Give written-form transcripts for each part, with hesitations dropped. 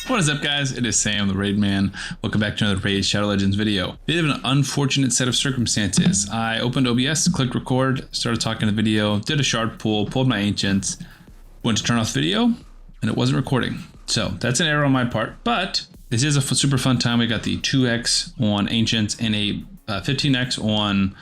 What is up, guys? It is Sam, the Raid Man. Welcome back to another Raid Shadow Legends video. Bit of an unfortunate set of circumstances. I opened OBS, clicked record, started talking the video, did a shard pull, pulled my ancients, went to turn off video, and it wasn't recording. So that's an error on my part, but this is a super fun time. We got the 2x on ancients and a 15x on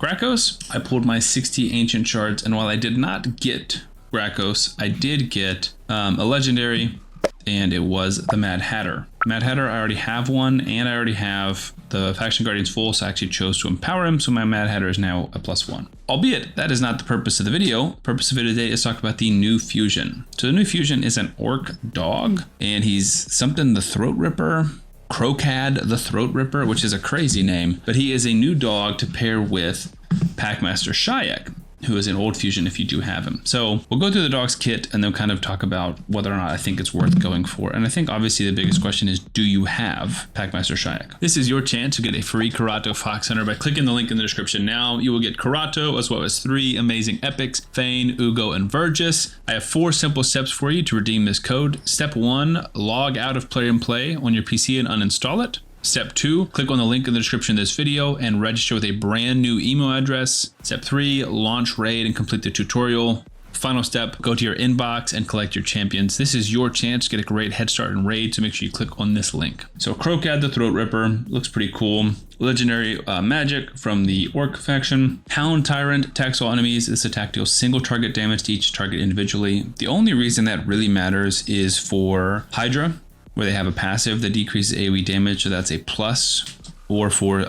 Gracchos. I pulled my 60 ancient shards, and while I did not get Gracchos, I did get a legendary, and it was the Mad Hatter. Mad Hatter, I already have one, and I already have the Faction Guardians full, so I actually chose to empower him, so my Mad Hatter is now a +1. Albeit, that is not the purpose of the video. The purpose of it today is to talk about the new fusion. So the new fusion is an orc dog, and he's something the Throatripper, KRO'KHAD the Throatripper, which is a crazy name, but he is a new dog to pair with Packmaster Shayak, who is an old fusion if you do have him. So we'll go through the dog's kit and then kind of talk about whether or not I think it's worth going for. And I think obviously the biggest question is, do you have Packmaster Shayak? This is your chance to get a free KRO'KHAD Fox Hunter by clicking the link in the description now. You will get KRO'KHAD as well as 3 amazing epics, Thane, Ugo, and Vergis. I have 4 simple steps for you to redeem this code. Step 1, log out of Play and Play on your PC and uninstall it. Step 2, click on the link in the description of this video and register with a brand new email address. Step 3, launch raid and complete the tutorial. Final step, go to your inbox and collect your champions. This is your chance to get a great head start in raid, so make sure you click on this link. So KRO'KHAD the Throatripper looks pretty cool. Legendary magic from the Orc faction. Hound Tyrant attacks all enemies. This attack deals single target damage to each target individually. The only reason that really matters is for Hydra, where they have a passive that decreases AoE damage, so that's a plus, or for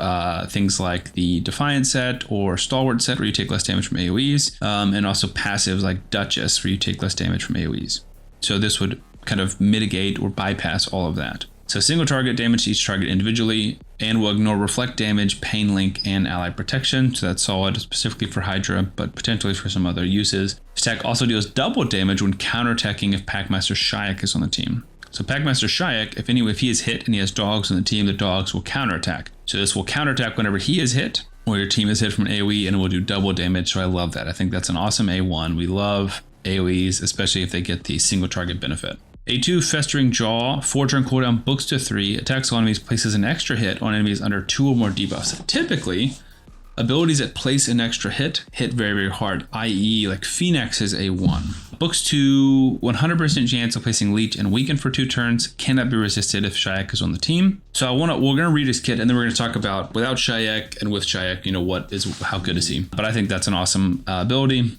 things like the Defiant set or Stalwart set, where you take less damage from AoEs, and also passives like Duchess, where you take less damage from AoEs. So this would kind of mitigate or bypass all of that. So single target damage to each target individually, and will ignore reflect damage, pain link, and ally protection. So that's solid specifically for Hydra, but potentially for some other uses. This attack also deals double damage when counterattacking if Packmaster Shayak is on the team. So Packmaster Shayak, if he is hit and he has dogs on the team, the dogs will counterattack. So this will counterattack whenever he is hit, or your team is hit from an AoE, and it will do double damage. So I love that. I think that's an awesome A1. We love AoEs, especially if they get the single target benefit. A2, Festering Jaw, 4-turn cooldown, books to 3, attacks all enemies, places an extra hit on enemies under 2 or more debuffs. Typically, abilities that place an extra hit very, very hard, i.e. like Phoenix is A1. Books to 100% chance of placing Leech and Weaken for 2 turns, cannot be resisted if Shayak is on the team. So we're gonna read his kit, and then we're gonna talk about without Shayak and with Shayak, how good is he? But I think that's an awesome ability.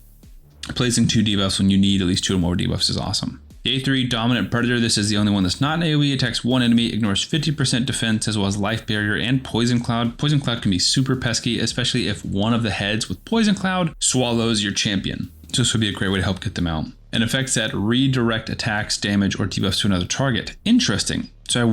Placing 2 debuffs when you need at least 2 or more debuffs is awesome. The A3, Dominant Predator, this is the only one that's not an AoE, attacks 1 enemy, ignores 50% defense, as well as Life Barrier and Poison Cloud. Poison Cloud can be super pesky, especially if one of the heads with Poison Cloud swallows your champion. So this would be a great way to help get them out. And effects that redirect attacks, damage, or debuffs to another target. Interesting. So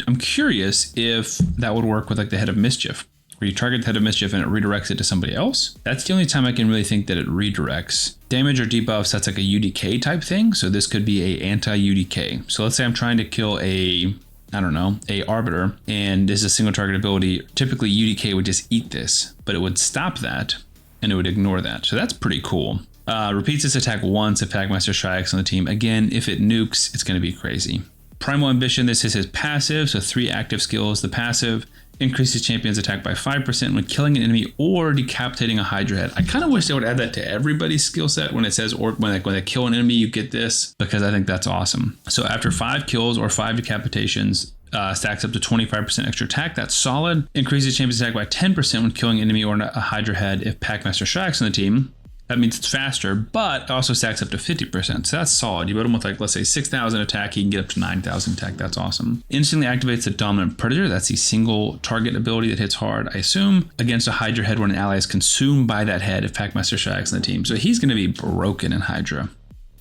I'm curious if that would work with like the Head of Mischief, where you target the Head of Mischief and it redirects it to somebody else. That's the only time I can really think that it redirects. Damage or debuffs, that's like a UDK type thing. So this could be a anti-UDK. So let's say I'm trying to kill a Arbiter, and this is a single target ability. Typically UDK would just eat this, but it would stop that and it would ignore that. So that's pretty cool. Repeats this attack once if Packmaster Shayak's on the team. Again, if it nukes, it's going to be crazy. Primal Ambition, this is his passive, so 3 active skills. The passive increases champion's attack by 5% when killing an enemy or decapitating a Hydra head. I kind of wish they would add that to everybody's skill set when it says, or when they kill an enemy, you get this, because I think that's awesome. So after 5 kills or 5 decapitations, stacks up to 25% extra attack. That's solid. Increases champion's attack by 10% when killing an enemy or a Hydra head if Packmaster Shayak's on the team. That means it's faster, but also stacks up to 50%. So that's solid. You put him with like, let's say 6,000 attack, he can get up to 9,000 attack. That's awesome. Instantly activates the Dominant Predator. That's the single target ability that hits hard, I assume, against a Hydra head when an ally is consumed by that head if Packmaster Shayak's on the team. So he's going to be broken in Hydra.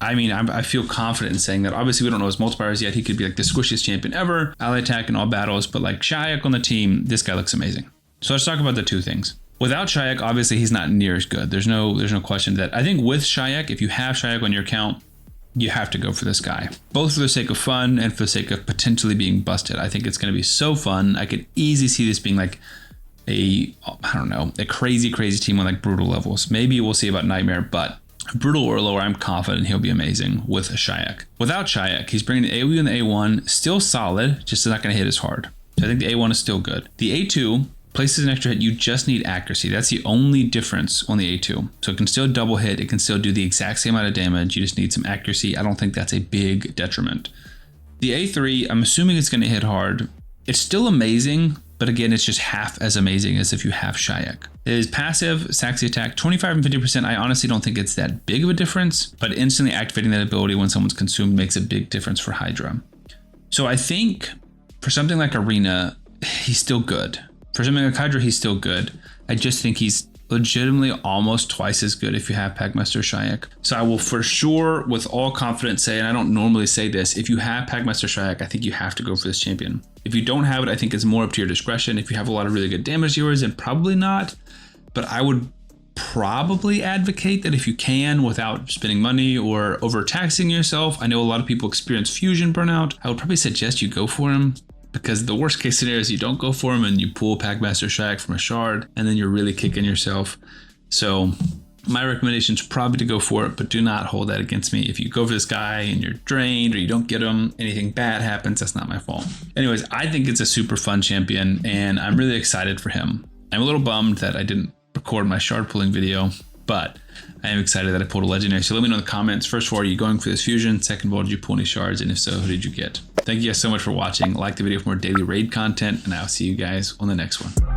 I mean, I feel confident in saying that. Obviously, we don't know his multipliers yet. He could be like the squishiest champion ever, ally attack in all battles, but like Shayak on the team, this guy looks amazing. So let's talk about the 2 things. Without Shayak, obviously he's not near as good. There's no question that I think with Shayak, if you have Shayak on your account, you have to go for this guy, both for the sake of fun and for the sake of potentially being busted. I think it's going to be so fun. I could easily see this being like a crazy team on like brutal levels. Maybe we'll see about Nightmare, but Brutal or lower, I'm confident he'll be amazing with Shayak. Without Shayak, he's bringing the AoE and the A1, still solid, just not going to hit as hard. So I think the A1 is still good. The A2 places an extra hit, you just need accuracy. That's the only difference on the A2. So it can still double hit, it can still do the exact same amount of damage, you just need some accuracy. I don't think that's a big detriment. The A3, I'm assuming it's going to hit hard. It's still amazing, but again, it's just half as amazing as if you have Shayak. His passive, Saxy attack, 25 and 50%. I honestly don't think it's that big of a difference, but instantly activating that ability when someone's consumed makes a big difference for Hydra. So I think for something like Arena, he's still good. For something like Hydra, he's still good. I just think he's legitimately almost twice as good if you have Packmaster Shayak. So I will for sure, with all confidence say, and I don't normally say this, if you have Packmaster Shayak, I think you have to go for this champion. If you don't have it, I think it's more up to your discretion. If you have a lot of really good damage dealers, then probably not. But I would probably advocate that if you can, without spending money or overtaxing yourself. I know a lot of people experience fusion burnout. I would probably suggest you go for him, because the worst case scenario is you don't go for him and you pull Packmaster Shayak from a shard, and then you're really kicking yourself. So my recommendation is probably to go for it, but do not hold that against me. If you go for this guy and you're drained or you don't get him, anything bad happens, that's not my fault. Anyways, I think it's a super fun champion and I'm really excited for him. I'm a little bummed that I didn't record my shard pulling video, but I am excited that I pulled a legendary. So let me know in the comments. First of all, are you going for this fusion? Second of all, did you pull any shards? And if so, who did you get? Thank you guys so much for watching. Like the video for more daily raid content, and I'll see you guys on the next one.